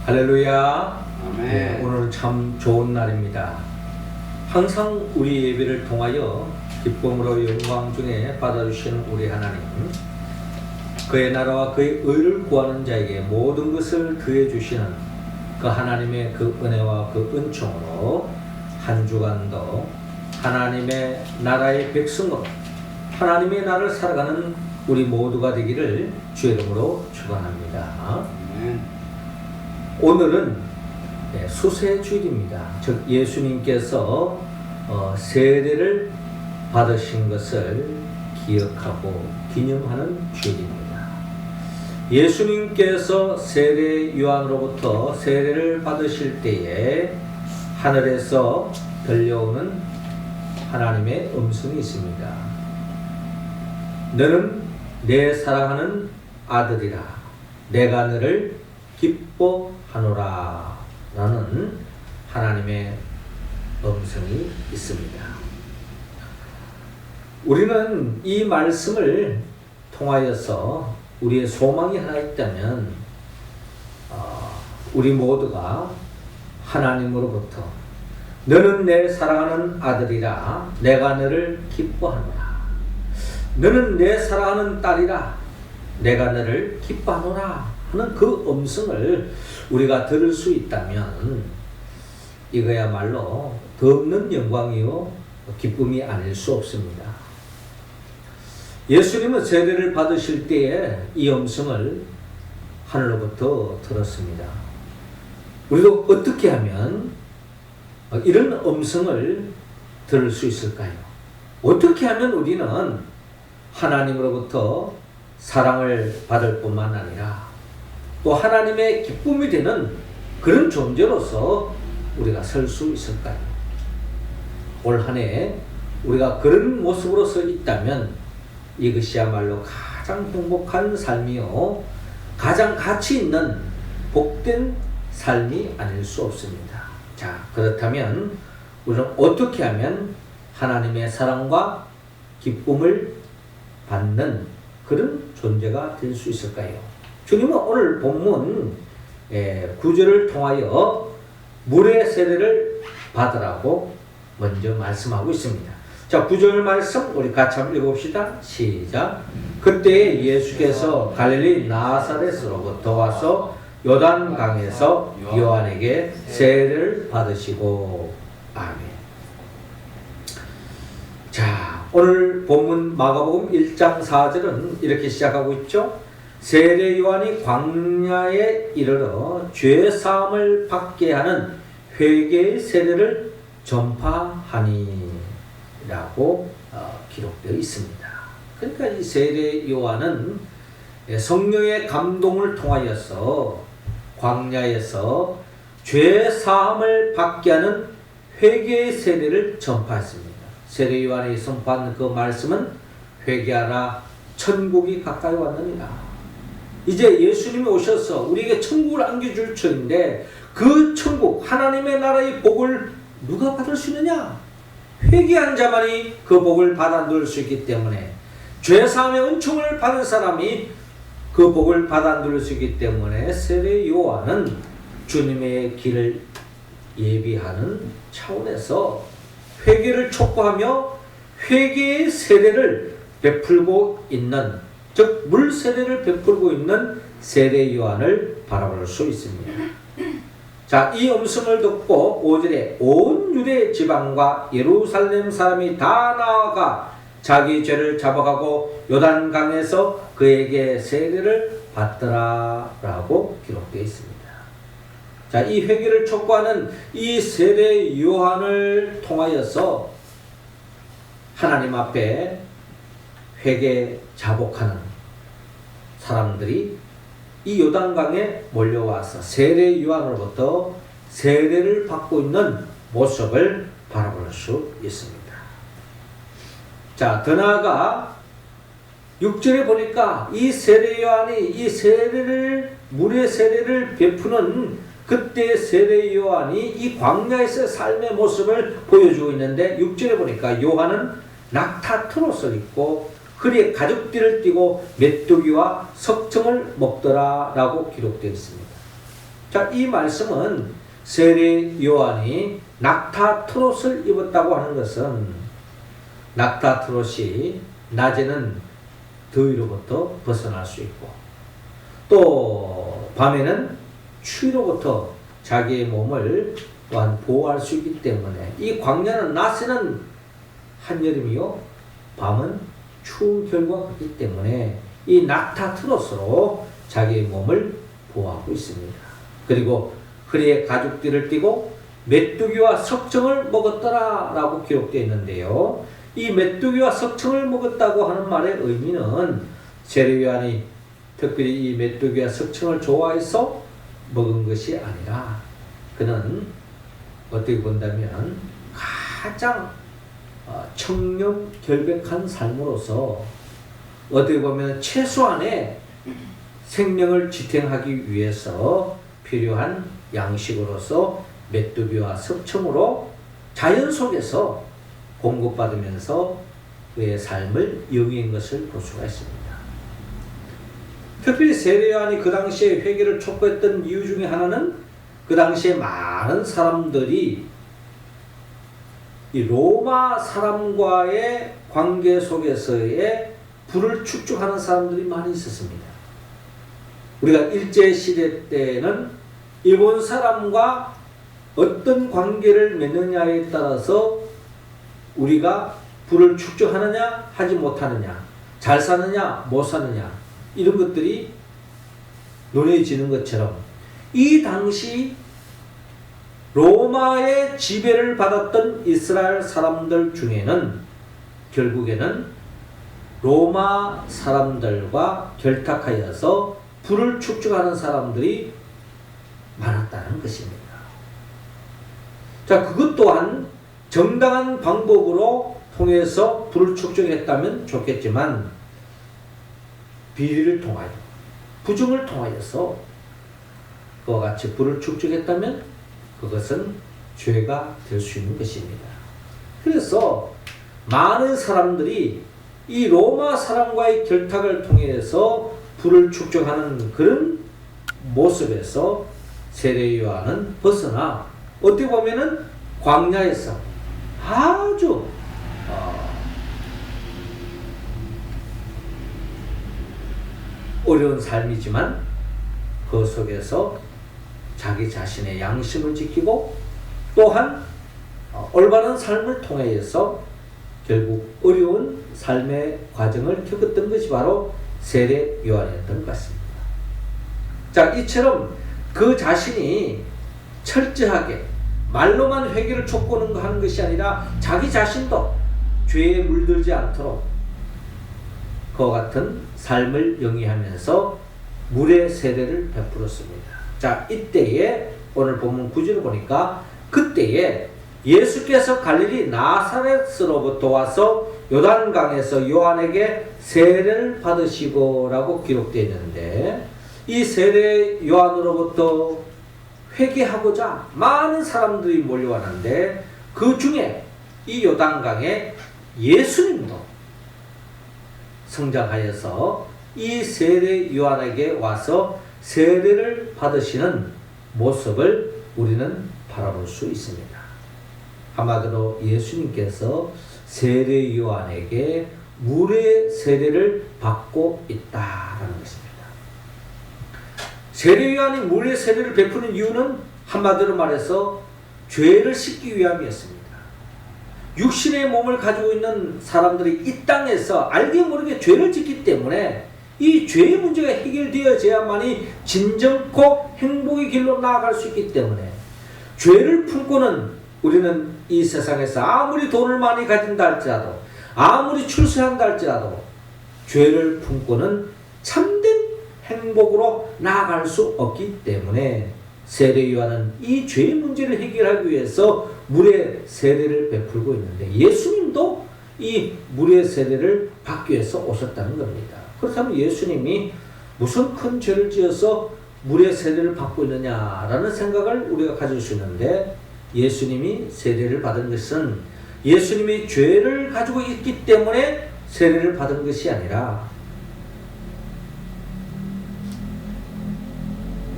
할렐루야. 아멘. 오늘은 참 좋은 날입니다. 항상 우리 예배를 통하여 기쁨으로 영광 중에 받아주시는 우리 하나님, 그의 나라와 그의 의를 구하는 자에게 모든 것을 더해 주시는 그 하나님의 그 은혜와 그 은총으로 한 주간도 하나님의 나라의 백성으로 하나님의 나라를 살아가는 우리 모두가 되기를 주의 이름으로 축원합니다. 아멘. 오늘은 수세 주일입니다. 즉 예수님께서 세례를 받으신 것을 기억하고 기념하는 주일입니다. 예수님께서 세례 요한으로부터 세례를 받으실 때에 하늘에서 들려오는 하나님의 음성이 있습니다. 너는 내 사랑하는 아들이라, 내가 너를 기뻐하노라 라는 하나님의 음성이 있습니다. 우리는 이 말씀을 통하여서 우리의 소망이 하나 있다면 우리 모두가 하나님으로부터 너는 내 사랑하는 아들이라, 내가 너를 기뻐하노라, 너는 내 사랑하는 딸이라, 내가 너를 기뻐하노라 하는 그 음성을 우리가 들을 수 있다면 이거야말로 더없는 영광이요 기쁨이 아닐 수 없습니다. 예수님은 세례를 받으실 때에 이 음성을 하늘로부터 들었습니다. 우리도 어떻게 하면 이런 음성을 들을 수 있을까요? 어떻게 하면 우리는 하나님으로부터 사랑을 받을 뿐만 아니라 또 하나님의 기쁨이 되는 그런 존재로서 우리가 설 수 있을까요? 올 한 해 우리가 그런 모습으로 서 있다면 이것이야말로 가장 행복한 삶이요 가장 가치 있는 복된 삶이 아닐 수 없습니다. 자, 그렇다면 우리는 어떻게 하면 하나님의 사랑과 기쁨을 받는 그런 존재가 될 수 있을까요? 주님은 오늘 본문 9절을 통하여 물의 세례를 받으라고 먼저 말씀하고 있습니다. 자, 9절 말씀 우리 같이 한번 읽어봅시다. 시작. 그때 예수께서 갈릴리 나사렛으로부터 와서 요단강에서 요한에게 세례를 받으시고. 아멘. 자, 오늘 본문 마가복음 1장 4절은 이렇게 시작하고 있죠. 세례 요한이 광야에 이르러 죄 사함을 받게 하는 회개의 세례를 전파하니 라고 기록되어 있습니다. 그러니까 이 세례 요한은 성령의 감동을 통하여서 광야에서 죄 사함을 받게 하는 회개의 세례를 전파했습니다. 세례 요한이 선포한 그 말씀은 회개하라, 천국이 가까이 왔느니라. 이제 예수님이 오셔서 우리에게 천국을 안겨줄 터인데 그 천국 하나님의 나라의 복을 누가 받을 수 있느냐? 회개한 자만이 그 복을 받아 누릴 수 있기 때문에, 죄사함의 은총을 받은 사람이 그 복을 받아 누릴 수 있기 때문에 세례 요한은 주님의 길을 예비하는 차원에서 회개를 촉구하며 회개의 세례를 베풀고 있는, 즉 물 세례를 베풀고 있는 세례 요한을 바라볼 수 있습니다. 자, 이 음성을 듣고 5절에 온 유대 지방과 예루살렘 사람이 다 나아가 자기 죄를 잡아가고 요단강에서 그에게 세례를 받더라 라고 기록되어 있습니다. 자, 이 회개를 촉구하는 이 세례 요한을 통하여서 하나님 앞에 회개 자복하는 사람들이 이 요단강에 몰려와서 세례 요한으로부터 세례를 받고 있는 모습을 바라볼 수 있습니다. 자, 더 나아가 6절에 보니까 이 세례 요한이 이 세례를, 물의 세례를 베푸는 그때 세례 요한이 이 광야에서 삶의 모습을 보여주고 있는데 6절에 보니까 요한은 낙타 트롯을 입고 허리에 가죽띠를 띠고 메뚜기와 석청을 먹더라 라고 기록되어 있습니다. 자, 이 말씀은 세례 요한이 낙타 트롯을 입었다고 하는 것은 낙타 트롯이 낮에는 더위로부터 벗어날 수 있고 또 밤에는 추위로부터 자기의 몸을 또한 보호할 수 있기 때문에 이 광야는 낮에는 한여름이요 밤은 추운 결과가 있기 때문에 이 낙타 트롯으로 자기의 몸을 보호하고 있습니다. 그리고 허리에 가죽띠를 띠고 메뚜기와 석청을 먹었더라 라고 기록되어 있는데요. 이 메뚜기와 석청을 먹었다고 하는 말의 의미는 세례 요한이 특별히 이 메뚜기와 석청을 좋아해서 먹은 것이 아니라 그는 어떻게 본다면 가장 청렴 결백한 삶으로서 어떻게 보면 최소한의 생명을 지탱하기 위해서 필요한 양식으로서 메뚜기와 석청으로 자연 속에서 공급받으면서 그의 삶을 영위한 것을 볼 수가 있습니다. 특별히 세례 요한이 그 당시에 회개를 촉구했던 이유 중에 하나는 그 당시에 많은 사람들이 이 로마 사람과의 관계 속에서의 불을 축적하는 사람들이 많이 있었습니다. 우리가 일제시대 때는 일본 사람과 어떤 관계를 맺느냐에 따라서 우리가 불을 축적하느냐 하지 못하느냐, 잘 사느냐 못 사느냐 이런 것들이 논해지는 것처럼 이 당시 로마의 지배를 받았던 이스라엘 사람들 중에는 결국에는 로마 사람들과 결탁하여서 불을 축적하는 사람들이 많았다는 것입니다. 자, 그것 또한 정당한 방법으로 통해서 불을 축적했다면 좋겠지만 비리를 통하여 부정을 통하여서 그와 같이 불을 축적했다면 그것은 죄가 될 수 있는 것입니다. 그래서 많은 사람들이 이 로마 사람과의 결탁을 통해서 불을 축적하는 그런 모습에서 세례 요한은 벗어나 어떻게 보면은 광야에서 아주 어려운 삶이지만 그 속에서 자기 자신의 양심을 지키고 또한 올바른 삶을 통해서 결국 어려운 삶의 과정을 겪었던 것이 바로 세례 요한이었던 것 같습니다. 자, 이처럼 그 자신이 철저하게 말로만 회개를 촉구하는 것이 아니라 자기 자신도 죄에 물들지 않도록 그와 같은 삶을 영위하면서 물의 세례를 베풀었습니다. 자, 이때에 오늘 본문 9절을 보니까 그때에 예수께서 갈릴리 나사렛으로부터 와서 요단강에서 요한에게 세례를 받으시고 라고 기록되어 있는데 이 세례 요한으로부터 회개하고자 많은 사람들이 몰려왔는데 그 중에 이 요단강에 예수님도 성장하여서 이 세례 요한에게 와서 세례를 받으시는 모습을 우리는 바라볼 수 있습니다. 한마디로 예수님께서 세례 요한에게 물의 세례를 받고 있다라는 것입니다. 세례 요한이 물의 세례를 베푸는 이유는 한마디로 말해서 죄를 씻기 위함이었습니다. 육신의 몸을 가지고 있는 사람들이 이 땅에서 알게 모르게 죄를 짓기 때문에 이 죄의 문제가 해결되어져야만이 진정코 행복의 길로 나아갈 수 있기 때문에 죄를 품고는 우리는 이 세상에서 아무리 돈을 많이 가진다 할지라도 아무리 출세한다 할지라도 죄를 품고는 참된 행복으로 나아갈 수 없기 때문에 세례 요한은 이 죄의 문제를 해결하기 위해서 물의 세례를 베풀고 있는데 예수님도 이 물의 세례를 받기 위해서 오셨다는 겁니다. 그렇다면 예수님이 무슨 큰 죄를 지어서 물의 세례를 받고 있느냐라는 생각을 우리가 가질 수 있는데 예수님이 세례를 받은 것은 예수님이 죄를 가지고 있기 때문에 세례를 받은 것이 아니라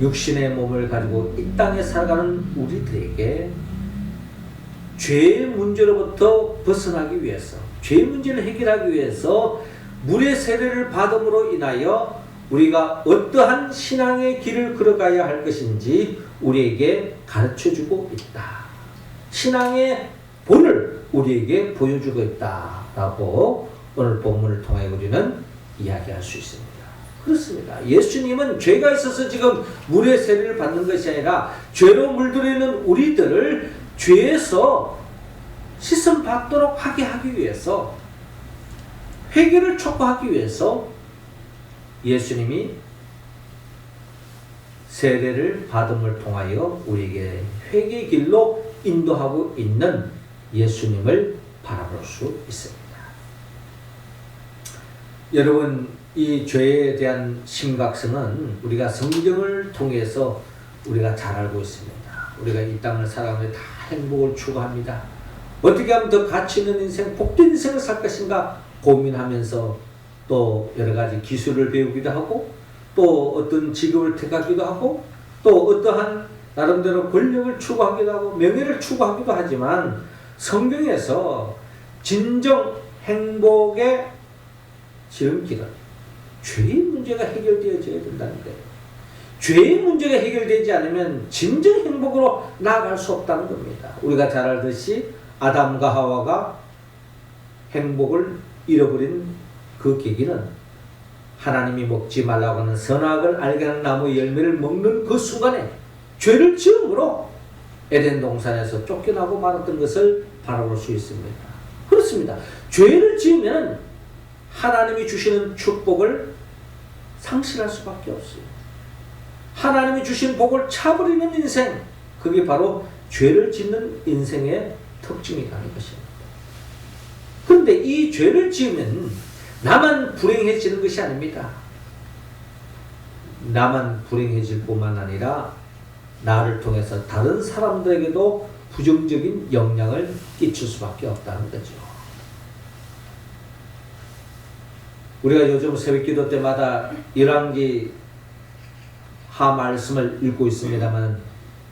육신의 몸을 가지고 이 땅에 살아가는 우리들에게 죄의 문제로부터 벗어나기 위해서, 죄의 문제를 해결하기 위해서 물의 세례를 받음으로 인하여 우리가 어떠한 신앙의 길을 걸어가야 할 것인지 우리에게 가르쳐주고 있다. 신앙의 본을 우리에게 보여주고 있다라고 오늘 본문을 통해 우리는 이야기할 수 있습니다. 그렇습니다. 예수님은 죄가 있어서 지금 물의 세례를 받는 것이 아니라 죄로 물들어 있는 우리들을 죄에서 씻음 받도록 하게 하기 위해서, 회개를 촉구하기 위해서 예수님이 세례를 받음을 통하여 우리에게 회개의 길로 인도하고 있는 예수님을 바라볼 수 있습니다. 여러분, 이 죄에 대한 심각성은 우리가 성경을 통해서 우리가 잘 알고 있습니다. 우리가 이 땅을 살아가면서 다 행복을 추구합니다. 어떻게 하면 더 가치 있는 인생, 복된 인생을 살 것인가 고민하면서 또 여러 가지 기술을 배우기도 하고, 또 어떤 직업을 택하기도 하고, 또 어떠한 나름대로 권력을 추구하기도 하고 명예를 추구하기도 하지만, 성경에서 진정 행복의 지름길은 죄의 문제가 해결되어져야 된다는 거예요. 죄의 문제가 해결되지 않으면 진정 행복으로 나아갈 수 없다는 겁니다. 우리가 잘 알듯이 아담과 하와가 행복을 잃어버린 그 계기는 하나님이 먹지 말라고 하는 선악을 알게 하는 나무의 열매를 먹는 그 순간에 죄를 지음으로 에덴 동산에서 쫓겨나고 말았던 것을 바라볼 수 있습니다. 그렇습니다. 죄를 지으면 하나님이 주시는 축복을 상실할 수밖에 없어요. 하나님이 주신 복을 차버리는 인생, 그게 바로 죄를 짓는 인생의 특징이라는 것입니다. 그런데 이 죄를 지으면 나만 불행해지는 것이 아닙니다. 나만 불행해질 뿐만 아니라 나를 통해서 다른 사람들에게도 부정적인 영향을 끼칠 수밖에 없다는 거죠. 우리가 요즘 새벽기도 때마다 열왕기 하 말씀을 읽고 있습니다만,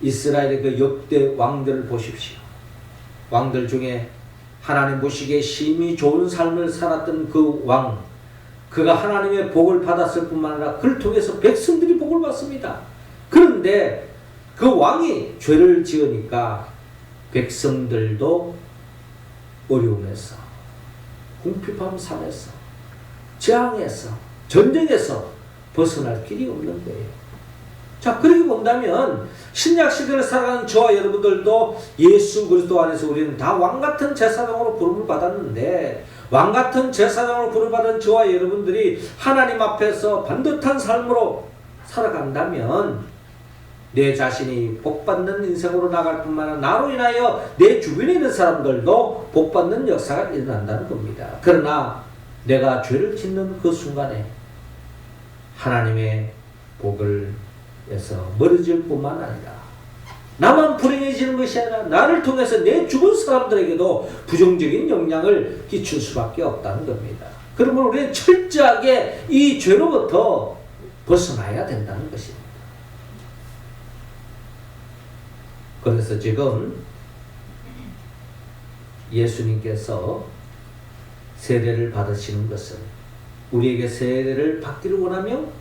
이스라엘의 그 역대 왕들을 보십시오. 왕들 중에 하나님 보시기에 심히 좋은 삶을 살았던 그 왕, 그가 하나님의 복을 받았을 뿐만 아니라 그를 통해서 백성들이 복을 받습니다. 그런데 그 왕이 죄를 지으니까 백성들도 어려움에서, 궁핍함 삶에서, 재앙에서, 전쟁에서 벗어날 길이 없는 거예요. 자, 그렇게 본다면 신약시대를 살아가는 저와 여러분들도 예수 그리스도 안에서 우리는 다 왕같은 제사장으로 부름을 받았는데, 왕같은 제사장으로 부름을 받은 저와 여러분들이 하나님 앞에서 반듯한 삶으로 살아간다면 내 자신이 복받는 인생으로 나갈 뿐만 아니라 나로 인하여 내 주변에 있는 사람들도 복받는 역사가 일어난다는 겁니다. 그러나 내가 죄를 짓는 그 순간에 하나님의 복을 에서 멀어질 뿐만 아니라 나만 불행해지는 것이 아니라 나를 통해서 내 주변 사람들에게도 부정적인 영향을 끼칠 수밖에 없다는 겁니다. 그러면 우리는 철저하게 이 죄로부터 벗어나야 된다는 것입니다. 그래서 지금 예수님께서 세례를 받으시는 것은 우리에게 세례를 받기를 원하며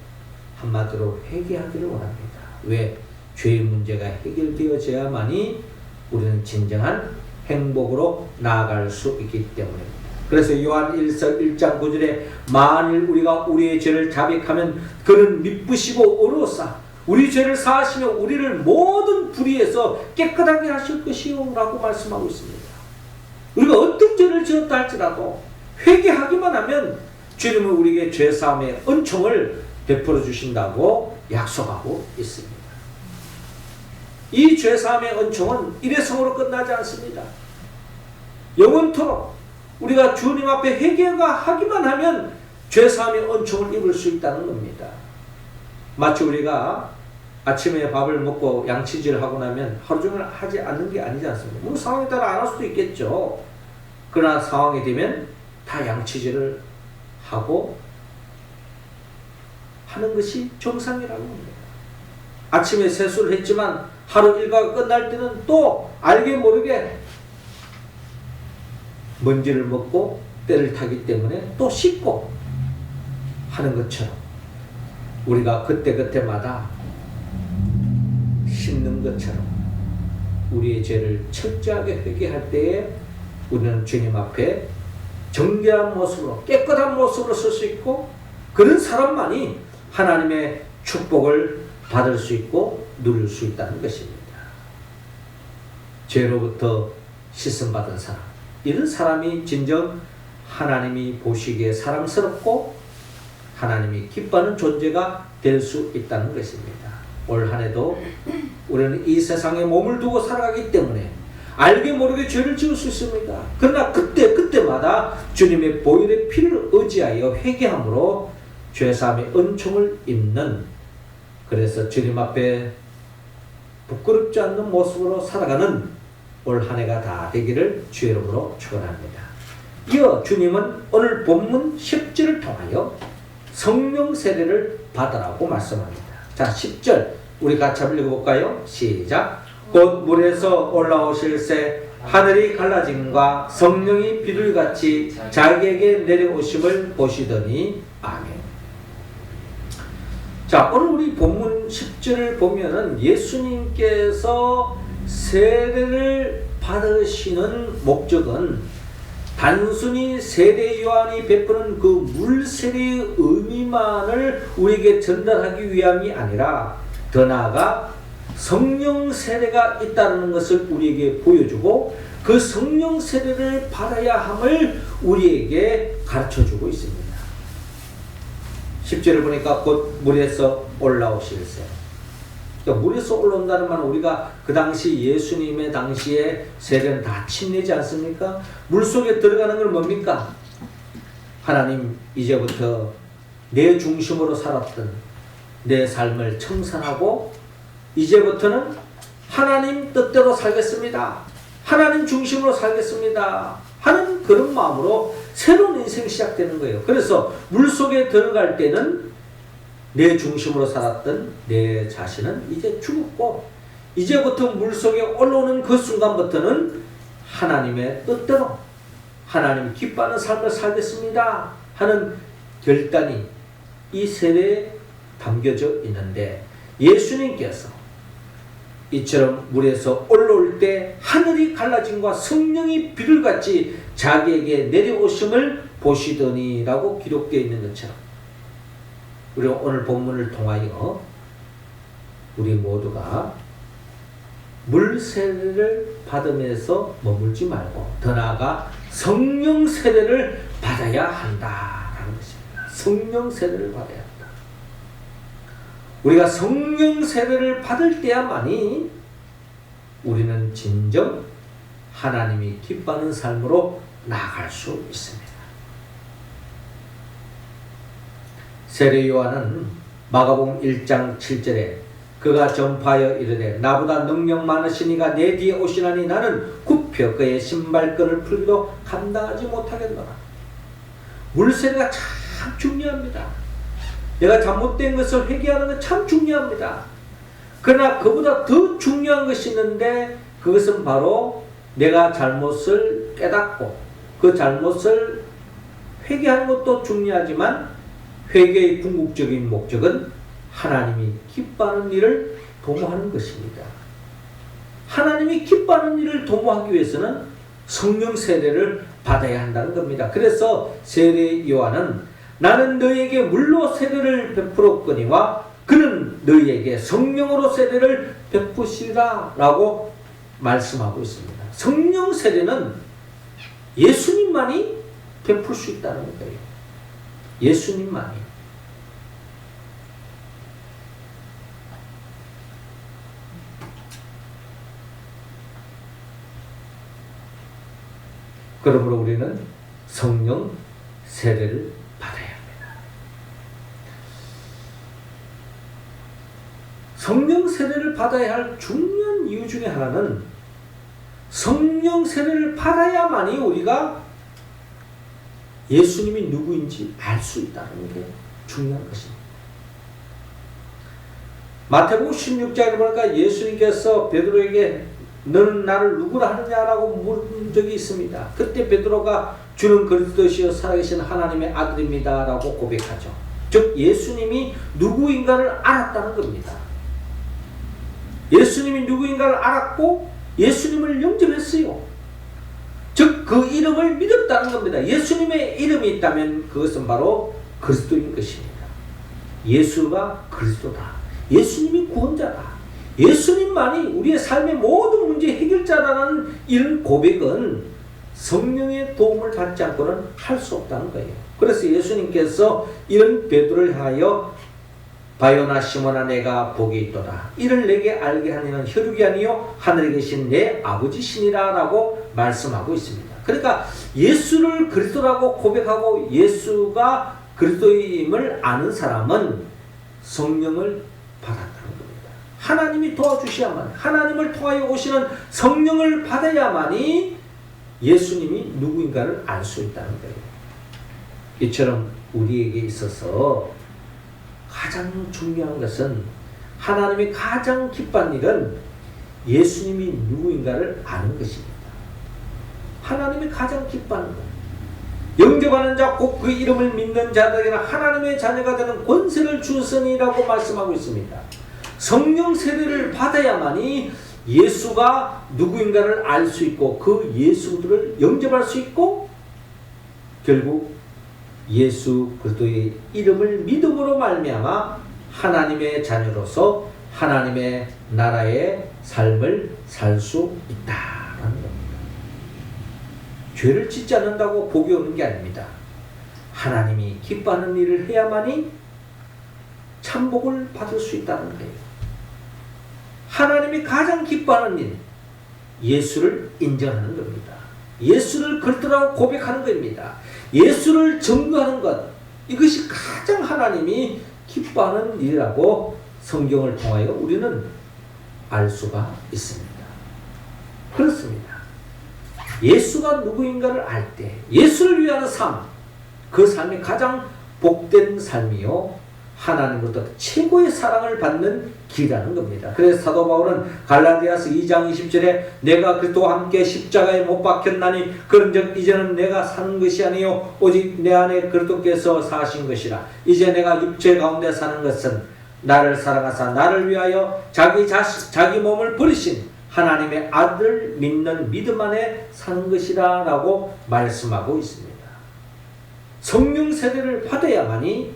한마디로 회개하기를 원합니다. 왜? 죄의 문제가 해결되어져야만이 우리는 진정한 행복으로 나아갈 수 있기 때문입니다. 그래서 요한 1장 9절에 만일 우리가 우리의 죄를 자백하면 그는 미쁘시고 의로우사 우리 죄를 사하시며 우리를 모든 불의에서 깨끗하게 하실 것이요 라고 말씀하고 있습니다. 우리가 어떤 죄를 지었다 할지라도 회개하기만 하면 주님은 우리에게 죄사함의 은총을 베풀어 주신다고 약속하고 있습니다. 이 죄사함의 은총은 일회성으로 끝나지 않습니다. 영원토록 우리가 주님 앞에 회개하기만 하면 죄사함의 은총을 입을 수 있다는 겁니다. 마치 우리가 아침에 밥을 먹고 양치질을 하고 나면 하루 종일 하지 않는 게 아니지 않습니까? 물론 상황에 따라 안 할 수도 있겠죠. 그러나 상황이 되면 다 양치질을 하고 하는 것이 정상이라는 겁니다. 아침에 세수를 했지만 하루 일과가 끝날 때는 또 알게 모르게 먼지를 먹고 때를 타기 때문에 또 씻고 하는 것처럼 우리가 그때그때마다 씻는 것처럼 우리의 죄를 철저하게 회개할 때에 우리는 주님 앞에 정결한 모습으로 깨끗한 모습으로 설 수 있고, 그런 사람만이 하나님의 축복을 받을 수 있고 누릴 수 있다는 것입니다. 죄로부터 씻음받은 사람, 이런 사람이 진정 하나님이 보시기에 사랑스럽고 하나님이 기뻐하는 존재가 될 수 있다는 것입니다. 올 한 해도 우리는 이 세상에 몸을 두고 살아가기 때문에 알게 모르게 죄를 지을 수 있습니다. 그러나 그때마다 주님의 보혈의 피를 의지하여 회개함으로 죄사함의 은총을 입는, 그래서 주님 앞에 부끄럽지 않는 모습으로 살아가는 올 한 해가 다 되기를 주의 이름으로 축원합니다. 이어 주님은 오늘 본문 10절을 통하여 성령 세례를 받으라고 말씀합니다. 자, 10절 우리 같이 한번 읽어볼까요? 시작. 곧 물에서 올라오실새 하늘이 갈라짐과 성령이 비둘기같이 자기에게 내려오심을 보시더니. 아멘. 자, 오늘 우리 본문 10절을 보면은 예수님께서 세례를 받으시는 목적은 단순히 세례 요한이 베푸는 그 물세례의 의미만을 우리에게 전달하기 위함이 아니라 더 나아가 성령 세례가 있다는 것을 우리에게 보여주고 그 성령 세례를 받아야 함을 우리에게 가르쳐주고 있습니다. 10절을 보니까 곧 물에서 올라오실새. 그러니까 물에서 올라온다는 말은 우리가 그 당시 예수님의 당시에 세례는 다 침례지 않습니까? 물속에 들어가는 건 뭡니까? 하나님, 이제부터 내 중심으로 살았던 내 삶을 청산하고 이제부터는 하나님 뜻대로 살겠습니다. 하나님 중심으로 살겠습니다. 하는 그런 마음으로 새로운 인생이 시작되는 거예요. 그래서 물속에 들어갈 때는 내 중심으로 살았던 내 자신은 이제 죽었고 이제부터 물속에 올라오는 그 순간부터는 하나님의 뜻대로 하나님 기뻐하는 삶을 살겠습니다 하는 결단이 이 세례에 담겨져 있는데, 예수님께서 이처럼 물에서 올라올 때 하늘이 갈라짐과 성령이 비둘기같이 자기에게 내려오심을 보시더니 라고 기록되어 있는 것처럼 우리가 오늘 본문을 통하여 우리 모두가 물 세례를 받으면서 머물지 말고 더 나아가 성령 세례를 받아야 한다라는 것입니다. 성령 세례를 받아야 한다. 우리가 성령 세례를 받을 때야만이 우리는 진정 하나님이 기뻐하는 삶으로 나아갈 수 있습니다. 세례 요한은 마가복음 1장 7절에 그가 전파하여 이르되 나보다 능력 많으신 이가 내 뒤에 오시나니 나는 굽혀 그의 신발끈을 풀기도 감당하지 못하겠노라. 물세례가 참 중요합니다. 내가 잘못된 것을 회개하는 건 참 중요합니다. 그러나 그보다 더 중요한 것이 있는데 그것은 바로 내가 잘못을 깨닫고 그 잘못을 회개하는 것도 중요하지만 회개의 궁극적인 목적은 하나님이 기뻐하는 일을 도모하는 것입니다. 하나님이 기뻐하는 일을 도모하기 위해서는 성령 세례를 받아야 한다는 겁니다. 그래서 세례 요한은 나는 너희에게 물로 세례를 베풀었거니와 그는 너희에게 성령으로 세례를 베푸시리라 라고 말씀하고 있습니다. 성령 세례는 예수님만이 베풀 수 있다는 거예요. 예수님만이. 그러므로 우리는 성령 세례를 받아야 합니다. 성령 세례를 받아야 할 중요한 이유 중에 하나는 성령 세례를 받아야만이 우리가 예수님이 누구인지 알 수 있다는 게 중요한 것입니다. 마태복음 16장에 보니까 예수님께서 베드로에게 너는 나를 누구라 하느냐라고 물은 적이 있습니다. 그때 베드로가 주는 그리스도시여 살아계신 하나님의 아들입니다 라고 고백하죠. 즉 예수님이 누구인가를 알았다는 겁니다. 예수님이 누구인가를 알았고 예수님을 영접했어요. 즉 그 이름을 믿었다는 겁니다. 예수님의 이름이 있다면 그것은 바로 그리스도인 것입니다. 예수가 그리스도다. 예수님이 구원자다. 예수님만이 우리의 삶의 모든 문제 해결자라는 이런 고백은 성령의 도움을 받지 않고는 할 수 없다는 거예요. 그래서 예수님께서 이런 베드로를 향하여 바요나 시몬아 내가 복이 있도다. 이를 내게 알게 하는 혈육이 아니요 하늘에 계신 내 아버지시니라 라고 말씀하고 있습니다. 그러니까 예수를 그리스도라고 고백하고 예수가 그리스도임을 아는 사람은 성령을 받았다는 겁니다. 하나님이 도와주셔야만, 하나님을 통하여 오시는 성령을 받아야만이 예수님이 누구인가를 알 수 있다는 거예요. 이처럼 우리에게 있어서 가장 중요한 것은, 하나님이 가장 기뻐하는 일은 예수님이 누구인가를 아는 것입니다. 하나님이 가장 기뻐하는 것. 영접하는 자 곧 그 이름을 믿는 자들에게는 하나님의 자녀가 되는 권세를 주었으니라고 말씀하고 있습니다. 성령 세례를 받아야만이 예수가 누구인가를 알 수 있고 그 예수들을 영접할 수 있고 결국 예수 그리스도의 이름을 믿음으로 말미암아 하나님의 자녀로서 하나님의 나라의 삶을 살 수 있다라는 겁니다. 죄를 짓지 않는다고 복이 오는 게 아닙니다. 하나님이 기뻐하는 일을 해야만이 참복을 받을 수 있다는 거예요. 하나님이 가장 기뻐하는 일, 예수를 인정하는 겁니다. 예수를 그리스도라고 고백하는 겁니다. 예수를 증거하는 것, 이것이 가장 하나님이 기뻐하는 일이라고 성경을 통하여 우리는 알 수가 있습니다. 그렇습니다. 예수가 누구인가를 알 때 예수를 위한 삶, 그 삶이 가장 복된 삶이요 하나님으로부터 최고의 사랑을 받는 길이라는 겁니다. 그래서 사도 바울은 갈라디아서 2장 20절에 내가 그리스도와 함께 십자가에 못 박혔나니 그런즉 이제는 내가 사는 것이 아니요 오직 내 안에 그리스도께서 사신 것이라. 이제 내가 육체 가운데 사는 것은 나를 사랑하사 나를 위하여 자기 몸을 버리신 하나님의 아들 믿는 믿음 안에 사는 것이라 라고 말씀하고 있습니다. 성령 세례를 받아야만이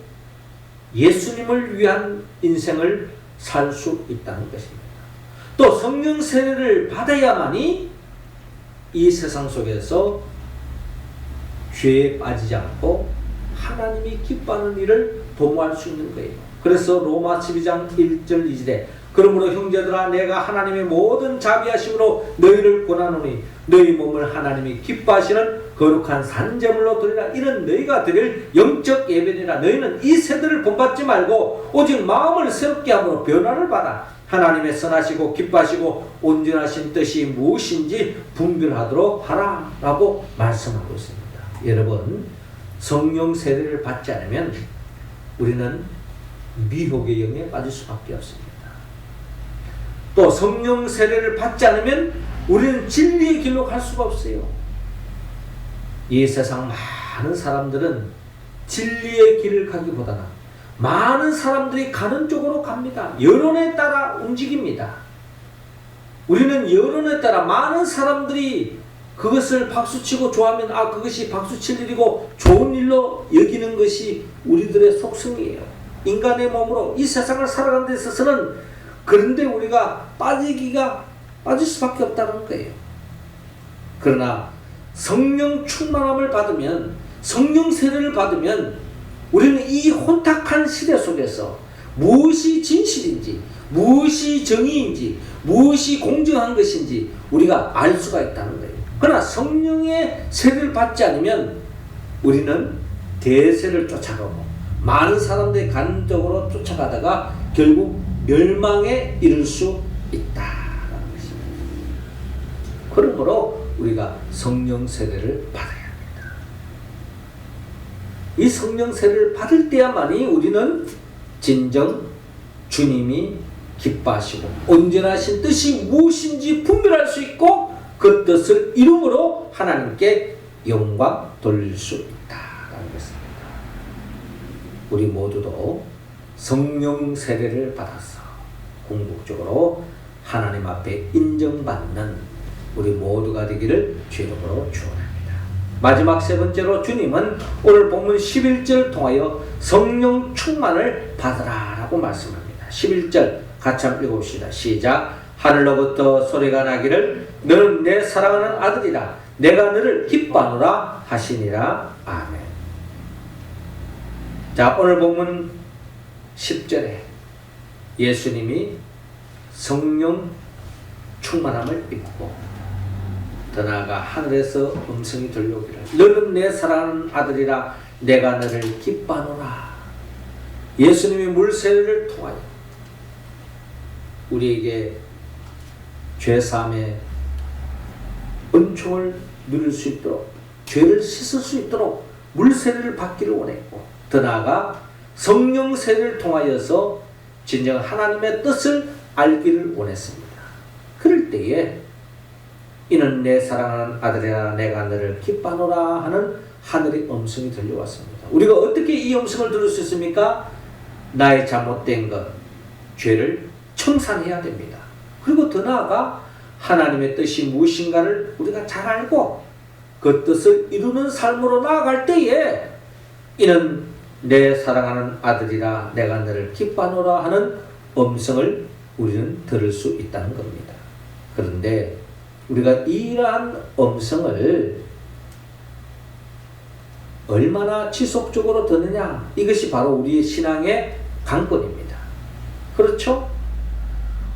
예수님을 위한 인생을 살 수 있다는 것입니다. 또 성령 세례를 받아야만이 이 세상 속에서 죄에 빠지지 않고 하나님이 기뻐하는 일을 도모할 수 있는 거예요. 그래서 로마 12장 1절 2절에 그러므로 형제들아 내가 하나님의 모든 자비하심으로 너희를 권하노니 너희 몸을 하나님이 기뻐하시는 거룩한 산제물로 드리라. 이는 너희가 드릴 영적 예배니라. 너희는 이 세대를 본받지 말고 오직 마음을 새롭게 함으로 변화를 받아 하나님의 선하시고 기뻐하시고 온전하신 뜻이 무엇인지 분별하도록 하라 라고 말씀하고 있습니다. 여러분, 성령 세례를 받지 않으면 우리는 미혹의 영에 빠질 수밖에 없습니다. 또 성령 세례를 받지 않으면 우리는 진리의 길로 갈 수가 없어요. 이 세상 많은 사람들은 진리의 길을 가기보다는 많은 사람들이 가는 쪽으로 갑니다. 여론에 따라 움직입니다. 우리는 여론에 따라 많은 사람들이 그것을 박수치고 좋아하면 그것이 박수칠 일이고 좋은 일로 여기는 것이 우리들의 속성이에요. 인간의 몸으로 이 세상을 살아가는 데 있어서는 그런데 우리가 빠질 수밖에 없다는 거예요. 그러나 성령 충만함을 받으면, 성령 세례를 받으면 우리는 이 혼탁한 시대 속에서 무엇이 진실인지, 무엇이 정의인지, 무엇이 공정한 것인지 우리가 알 수가 있다는 거예요. 그러나 성령의 세례를 받지 않으면 우리는 대세를 쫓아가고 많은 사람들이 가는 쪽으로 쫓아가다가 결국 멸망에 이를 수 있다라는 것입니다. 그러므로 우리가 성령 세례를 받아야 합니다. 이 성령 세례를 받을 때야만이 우리는 진정 주님이 기뻐하시고 언제나 하신 뜻이 무엇인지 분별할 수 있고 그 뜻을 이름으로 하나님께 영광 돌릴 수 있다라는 것입니다. 우리 모두도 성령 세례를 받아서 궁극적으로 하나님 앞에 인정받는 우리 모두가 되기를 주 이름으로 축원합니다. 마지막 세 번째로 주님은 오늘 본문 11절 통하여 성령 충만을 받으라라고 말씀합니다. 11절 같이 한번 읽어봅시다. 시작. 하늘로부터 소리가 나기를 너는 내 사랑하는 아들이라 내가 너를 기뻐하노라 하시니라. 아멘. 자, 오늘 본문 10절에 예수님이 성령 충만함을 입고 더 나아가 하늘에서 음성이 들려오기를 너는 내 사랑하는 아들이라 내가 너를 기뻐하노라. 예수님이 물세례를 통하여 우리에게 죄사함의 은총을 누릴 수 있도록 죄를 씻을 수 있도록 물세례를 받기를 원했고 더 나아가 성령 세례를 통하여서 진정 하나님의 뜻을 알기를 원했습니다. 그럴 때에 이는 내 사랑하는 아들이라 내가 너를 기뻐하노라 하는 하늘의 음성이 들려왔습니다. 우리가 어떻게 이 음성을 들을 수 있습니까? 나의 잘못된 것, 죄를 청산해야 됩니다. 그리고 더 나아가 하나님의 뜻이 무엇인가를 우리가 잘 알고 그 뜻을 이루는 삶으로 나아갈 때에 이는 내 사랑하는 아들이라 내가 너를 기뻐하노라 하는 음성을 우리는 들을 수 있다는 겁니다. 그런데 우리가 이러한 음성을 얼마나 지속적으로 듣느냐, 이것이 바로 우리의 신앙의 관건입니다. 그렇죠?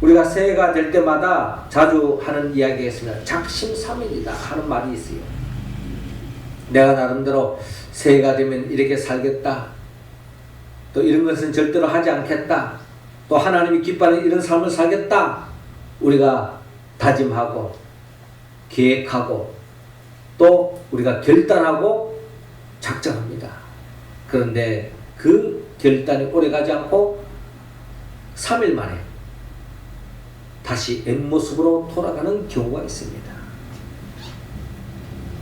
우리가 새해가 될 때마다 자주 하는 이야기가 있습니다. 작심삼일이다 하는 말이 있어요. 내가 나름대로 새해가 되면 이렇게 살겠다, 또 이런 것은 절대로 하지 않겠다, 또 하나님이 기뻐하는 이런 삶을 살겠다, 우리가 다짐하고 계획하고 또 우리가 결단하고 작정합니다. 그런데 그 결단이 오래가지 않고 3일 만에 다시 옛모습으로 돌아가는 경우가 있습니다.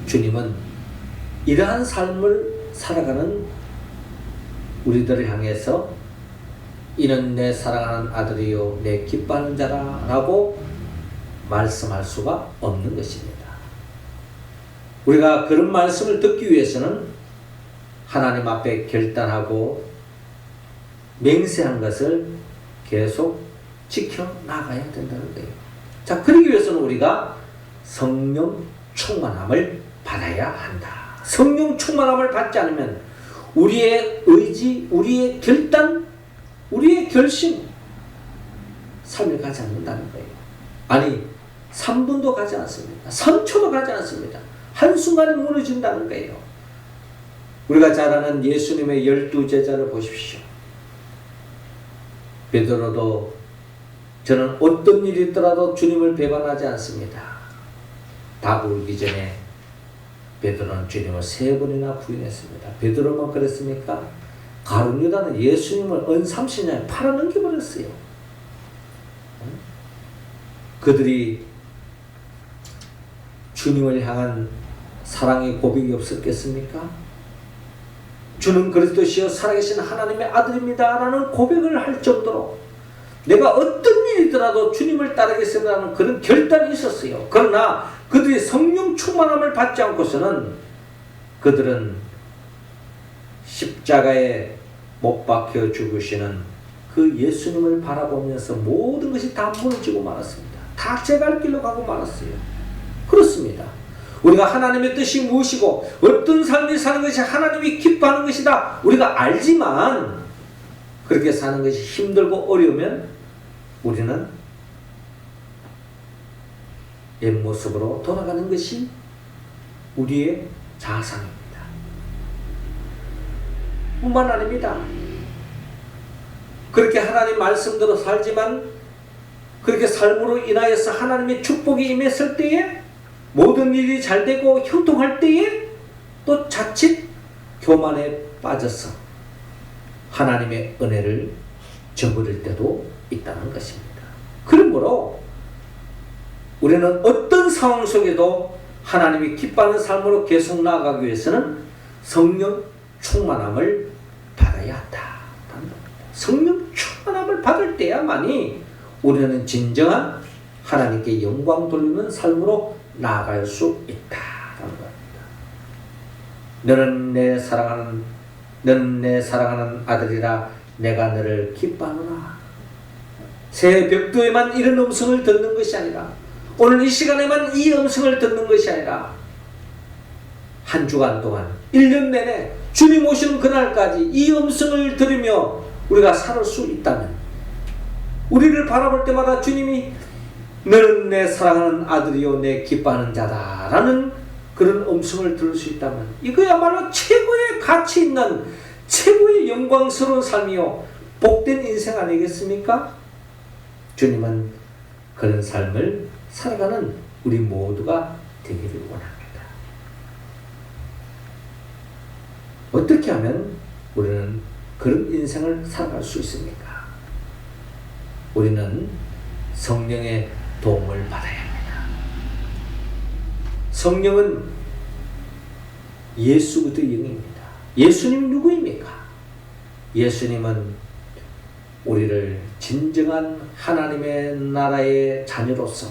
주님은 이러한 삶을 살아가는 우리들을 향해서 이는 내 사랑하는 아들이요 내 기뻐하는 자라 라고 말씀할 수가 없는 것입니다. 우리가 그런 말씀을 듣기 위해서는 하나님 앞에 결단하고 맹세한 것을 계속 지켜나가야 된다는 거예요. 자, 그러기 위해서는 우리가 성령 충만함을 받아야 한다. 성령 충만함을 받지 않으면 우리의 의지, 우리의 결단, 우리의 결심, 삶을 가지 않는다는 거예요. 아니, 3분도 가지 않습니다. 3초도 가지 않습니다. 한순간에 무너진다는 거예요. 우리가 잘 아는 예수님의 12제자를 보십시오. 베드로도 저는 어떤 일이 있더라도 주님을 배반하지 않습니다. 다 울기 전에 베드로는 주님을 3번이나 부인했습니다. 베드로만 그랬습니까? 가룟 유다는 예수님을 은 30년에 팔아넘겨버렸어요. 그들이 주님을 향한 사랑의 고백이 없었겠습니까? 주는 그리스도시여 살아계신 하나님의 아들입니다 라는 고백을 할 정도로 내가 어떤 일이더라도 주님을 따르겠습니다라는 그런 결단이 있었어요. 그러나 그들이 성령 충만함을 받지 않고서는 그들은 십자가에 못 박혀 죽으시는 그 예수님을 바라보면서 모든 것이 다 무너지고 말았습니다. 다 제 갈 길로 가고 말았어요. 그렇습니다. 우리가 하나님의 뜻이 무엇이고 어떤 삶을 사는 것이 하나님이 기뻐하는 것이다 우리가 알지만 그렇게 사는 것이 힘들고 어려우면 우리는 옛모습으로 돌아가는 것이 우리의 자상입니다. 뿐만 아닙니다. 그렇게 하나님 말씀대로 살지만 그렇게 삶으로 인하여서 하나님의 축복이 임했을 때에 모든 일이 잘 되고 형통할 때에 또 자칫 교만에 빠져서 하나님의 은혜를 저버릴 때도 있다는 것입니다. 그러므로 우리는 어떤 상황 속에도 하나님이 기뻐하는 삶으로 계속 나아가기 위해서는 성령 충만함을 받아야 한다. 성령 충만함을 받을 때야만이 우리는 진정한 하나님께 영광 돌리는 삶으로 나아갈 수 있다라는 겁니다. 너는 내 사랑하는 아들이라 내가 너를 기뻐하노라. 새벽도에만 이런 음성을 듣는 것이 아니라, 오늘 이 시간에만 이 음성을 듣는 것이 아니라, 한 주간 동안 1년 내내 주님 오시는 그날까지 이 음성을 들으며 우리가 살 수 있다면, 우리를 바라볼 때마다 주님이 너는 내 사랑하는 아들이요 내 기뻐하는 자다 라는 그런 음성을 들을 수 있다면, 이거야말로 최고의 가치 있는, 최고의 영광스러운 삶이요 복된 인생 아니겠습니까? 주님은 그런 삶을 살아가는 우리 모두가 되기를 원합니다. 어떻게 하면 우리는 그런 인생을 살아갈 수 있습니까? 우리는 성령의 도움을 받아야 합니다. 성령은 예수 그리스도의 영입니다. 예수님 누구입니까? 예수님은 우리를 진정한 하나님의 나라의 자녀로서,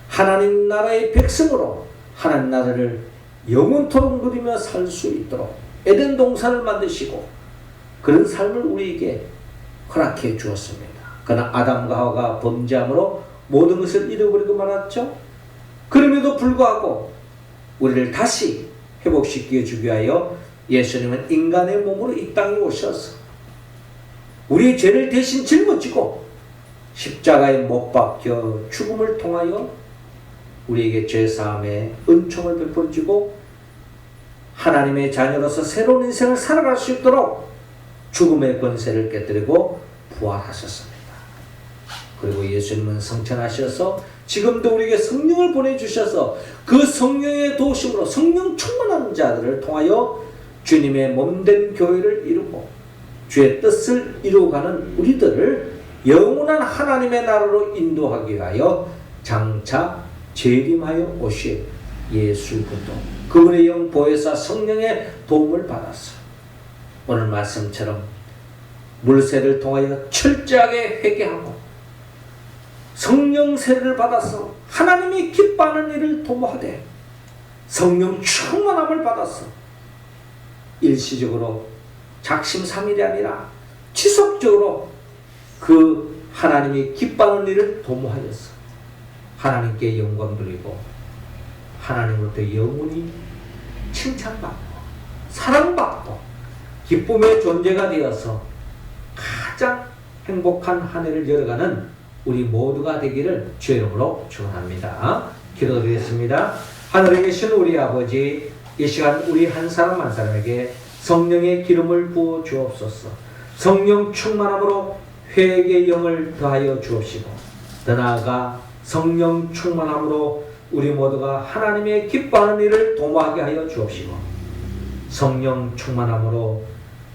하나님 나라의 백성으로 하나님 나라를 영원토록 누리며 살 수 있도록 에덴 동산을 만드시고 그런 삶을 우리에게 허락해 주었습니다. 그러나 아담과 하와가 범죄함으로 모든 것을 잃어버리고 말았죠. 그럼에도 불구하고 우리를 다시 회복시켜 주기 위하여 예수님은 인간의 몸으로 이 땅에 오셔서 우리의 죄를 대신 짊어지고 십자가에 못 박혀 죽음을 통하여 우리에게 죄사함의 은총을 베풀어 주고 하나님의 자녀로서 새로운 인생을 살아갈 수 있도록 죽음의 권세를 깨뜨리고 부활하셨습니다. 그리고 예수님은 성천하셔서 지금도 우리에게 성령을 보내주셔서 그 성령의 도우심으로 성령 충만한 자들을 통하여 주님의 몸된 교회를 이루고 주의 뜻을 이루어가는 우리들을 영원한 하나님의 나라로 인도하기 위하여 장차 재림하여 오실 예수 그리스도, 그분의 영 보혜사 성령의 도움을 받았어. 오늘 말씀처럼 물세를 통하여 철저하게 회개하고 성령 세례를 받아서 하나님이 기뻐하는 일을 도모하되 성령 충만함을 받아서 일시적으로 작심삼일이 아니라 지속적으로 그 하나님이 기뻐하는 일을 도모하여서 하나님께 영광 돌리고 하나님으로부터 영원히 칭찬받고 사랑받고 기쁨의 존재가 되어서 가장 행복한 한 해를 열어가는 우리 모두가 되기를 주의 이름으로 축원합니다. 기도드리겠습니다. 하늘에 계신 우리 아버지, 이 시간 우리 한 사람 한 사람에게 성령의 기름을 부어 주옵소서. 성령 충만함으로 회개의 영을 더하여 주옵시고, 더 나아가 성령 충만함으로 우리 모두가 하나님의 기뻐하는 일을 도모하게 하여 주옵시고, 성령 충만함으로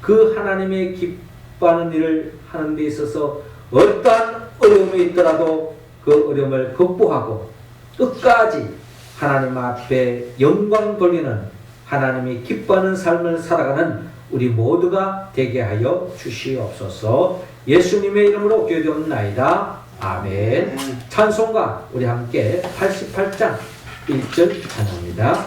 그 하나님의 기뻐하는 일을 하는 데 있어서 어떠한 어려움이 있더라도 그 어려움을 극복하고 끝까지 하나님 앞에 영광 돌리는, 하나님이 기뻐하는 삶을 살아가는 우리 모두가 되게 하여 주시옵소서. 예수님의 이름으로 기도드리옵나이다. 아멘. 찬송가 우리 함께 88장 1절 찬양합니다.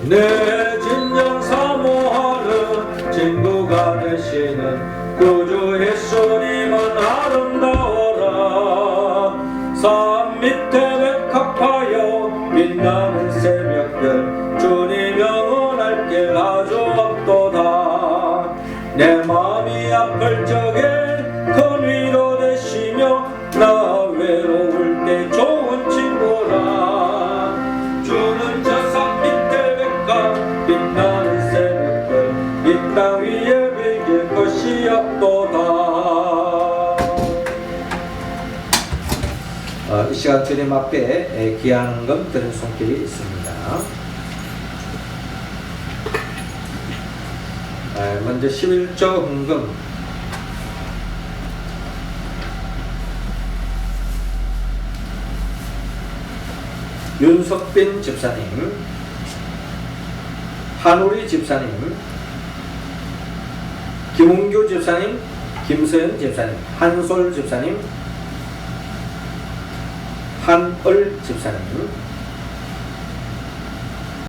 내 진정 사모하는 친구가 되시는 구주 예수님은 아름다워라. 산 밑에 백합하여 빛나는 새벽별 주님 영원할 길 아주 없도다. 내 마음이 아플 적에 큰 위로 되시며 나 외로울 때 좋은 친구라. 주는 저 산 밑에 백합 빛나는 새벽별 이 땅 위에 비길 것이 없도다. 이 시간 주님 앞에 기하는 것 드는 손길이 있습니다. 먼저 11조 헌금 윤석빈 집사님, 한우리 집사님, 김웅규 집사님, 김서연 집사님, 한솔 집사님, 한을 집사님,